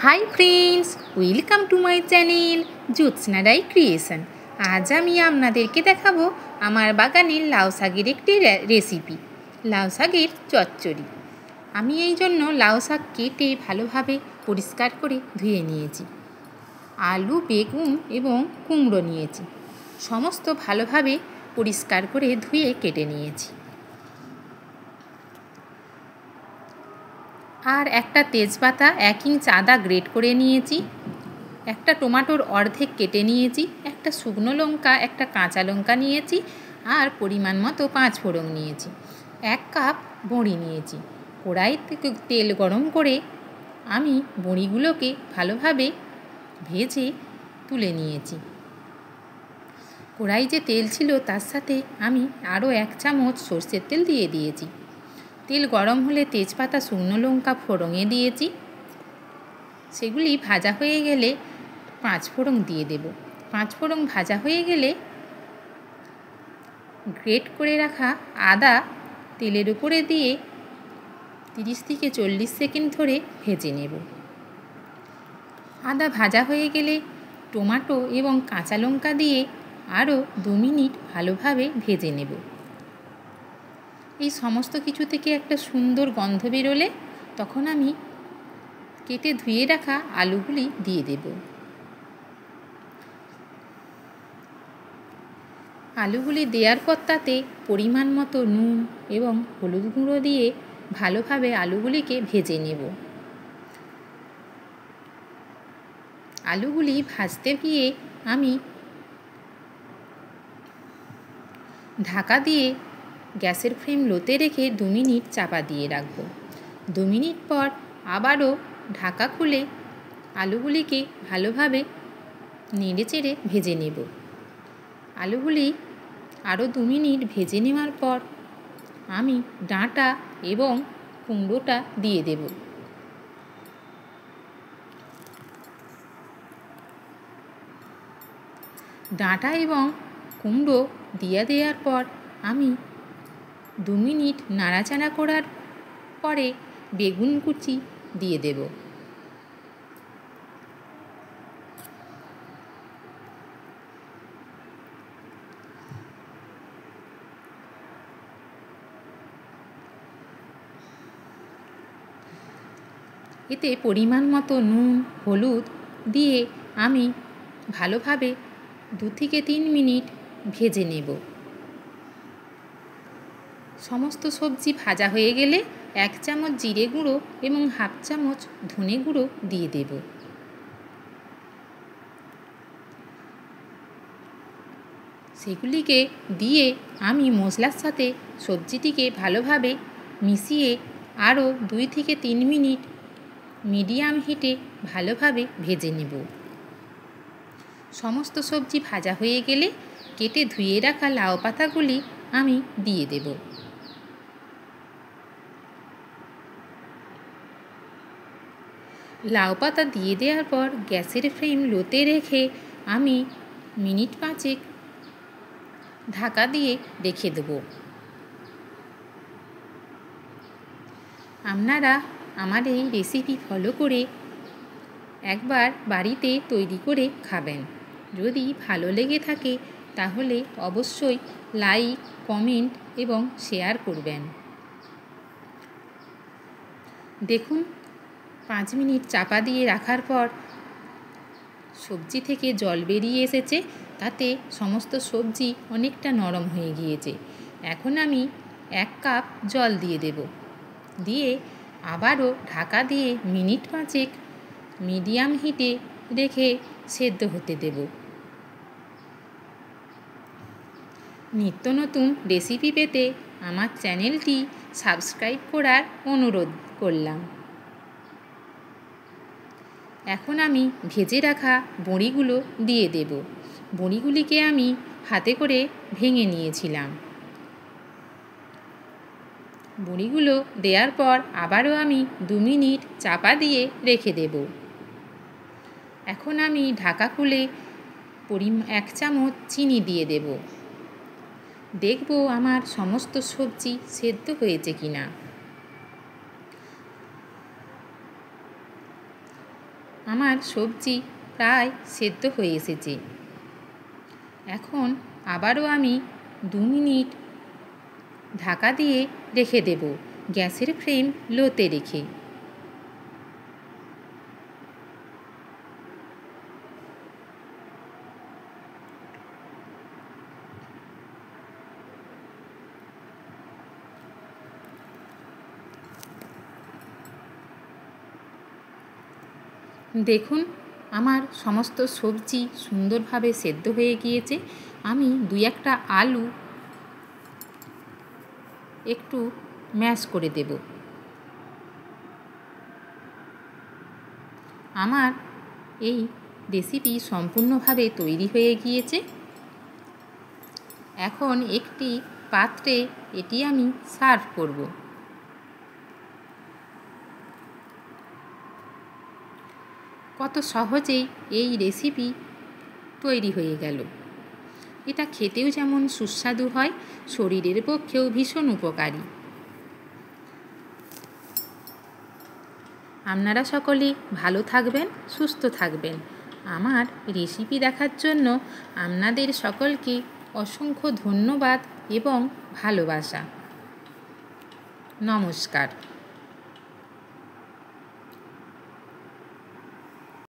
High friends, welcome to my channel Jyotsna Roy creation. আজ আমি আপনাদেরকে দেখাবো আমার বাগানের লাউ শাকের একটি রেসিপি, লাউ শাকের চচ্চড়ি। আমি এই জন্য লাউ শাক কেটে ভালোভাবে পরিষ্কার করে ধুয়ে নিয়েছি। আলু, বেগুন এবং কুমড়ো নিয়েছি। সমস্ত ভালোভাবে পরিষ্কার করে ধুয়ে কেটে নিয়েছি। আর একটা তেজপাতা, 1 ইঞ্চ আদা গ্রেট করে নিয়েছি, একটা টমেটোর অর্ধেক কেটে নিয়েছি, একটা শুকনো লঙ্কা, একটা কাঁচা লঙ্কা নিয়েছি, আর পরিমাণ মতো 5 ফোড়ন নিয়েছি। 1 কাপ বড়ি নিয়েছি। কড়াইতে তেল গরম করে আমি বড়িগুলোকে ভালোভাবে ভেজে তুলে নিয়েছি। কড়াই যে তেল ছিল তার সাথে আমি আরও 1 চামচ সর্ষের তেল দিয়ে দিয়েছি। তেল গরম হলে তেজপাতা, শুকনো লঙ্কা ফোড়নে দিয়েছি। সেগুলি ভাজা হয়ে গেলে 5 ফোড়ন দিয়ে দেব। 5 ফোড়ন ভাজা হয়ে গেলে গ্রেট করে রাখা আদা তেলের উপরে দিয়ে 30 থেকে 40 সেকেন্ড ধরে ভেজে নেব। আদা ভাজা হয়ে গেলে টমেটো এবং কাঁচা লঙ্কা দিয়ে আরও 2 মিনিট ভালোভাবে ভেজে নেব। এই সমস্ত কিছু থেকে একটা সুন্দর গন্ধ বেরোলে তখন আমি কেটে ধুয়ে রাখা আলুগুলি দিয়ে দেব। আলুগুলি দেওয়ার পর তাতে পরিমাণ মতো নুন এবং হলুদ গুঁড়ো দিয়ে ভালোভাবে আলুগুলিকে ভেজে নেব। আলুগুলি ভাজতে গিয়ে আমি ঢাকা দিয়ে গ্যাসের ফ্লেম লোতে রেখে 2 মিনিট চাপা দিয়ে রাখব। 2 মিনিট পর আবারও ঢাকা খুলে আলুগুলিকে ভালোভাবে নেড়েচেড়ে ভেজে নেব। আলুগুলি আরও 2 মিনিট ভেজে নেওয়ার পর আমি ডাঁটা এবং কুমড়োটা দিয়ে দেব। ডাঁটা এবং কুমড়ো দিয়ে দেওয়ার পর আমি 2 মিনিট নাড়াচাড়া করার পরে বেগুন কুচি দিয়ে দেব। এতে পরিমাণ মতো নুন, হলুদ দিয়ে আমি ভালোভাবে 2 থেকে 3 মিনিট ভেজে নেব। সমস্ত সবজি ভাজা হয়ে গেলে 1 চামচ জিরে গুঁড়ো এবং 1/2 চামচ ধনে গুঁড়ো দিয়ে দেব। সেগুলিকে দিয়ে আমি মশলার সাথে সবজিটিকে ভালোভাবে মিশিয়ে আরও 2 থেকে 3 মিনিট মিডিয়াম হিটে ভালোভাবে ভেজে নেব। সমস্ত সবজি ভাজা হয়ে গেলে কেটে ধুয়ে রাখা লাউ পাতাগুলি আমি দিয়ে দেব। লাউ পাতা দিয়ে দেওয়ার পর গ্যাসের ফ্লেম লোতে রেখে আমি মিনিট 5 ঢাকা দিয়ে রেখে দেব। আপনারা আমার এই রেসিপি ফলো করে একবার বাড়িতে তৈরি করে খাবেন। যদি ভালো লেগে থাকে তাহলে অবশ্যই লাইক, কমেন্ট এবং শেয়ার করবেন। দেখুন 5 মিনিট চাপা দিয়ে রাখার পর সবজি থেকে জল বেরিয়ে এসেছে, তাতে সমস্ত সবজি অনেকটা নরম হয়ে গিয়েছে। এখন আমি 1 কাপ জল দিয়ে দেব। দিয়ে আবারও ঢাকা দিয়ে মিনিট 5 মিডিয়াম হিটে রেখে সেদ্ধ হতে দেব। নিত্য নতুন রেসিপি পেতে আমার চ্যানেলটি সাবস্ক্রাইব করার অনুরোধ করলাম। এখন আমি ভেজে রাখা বড়িগুলো দিয়ে দেব। বড়িগুলিকে আমি হাতে করে ভেঙে নিয়েছিলাম। বড়িগুলো দেওয়ার পর আবারও আমি 2 মিনিট চাপা দিয়ে রেখে দেব। এখন আমি ঢাকা খুলে 1 চামচ চিনি দিয়ে দেব। দেখব আমার সমস্ত সবজি সেদ্ধ হয়েছে কিনা। আমার সবজি প্রায় সেদ্ধ হয়ে এসেছে। এখন আবারও আমি 2 মিনিট ঢাকা দিয়ে রেখে দেব, গ্যাসের ফ্লেম লোতে রেখে। দেখুন, আমার সমস্ত সবজি সুন্দরভাবে সেদ্ধ হয়ে গিয়েছে। আমি 2-1টা আলু একটু ম্যাশ করে দেব। আমার এই রেসিপি সম্পূর্ণভাবে তৈরি হয়ে গিয়েছে। এখন একটি পাত্রে এটি আমি সার্ভ করব। কত সহজেই এই রেসিপি তৈরি হয়ে গেল। এটা খেতেও যেমন সুস্বাদু হয়, শরীরের পক্ষেও ভীষণ উপকারী। আপনারা সকলে ভালো থাকবেন, সুস্থ থাকবেন। আমার রেসিপি দেখার জন্য আপনাদের সকলকে অসংখ্য ধন্যবাদ এবং ভালোবাসা। নমস্কার।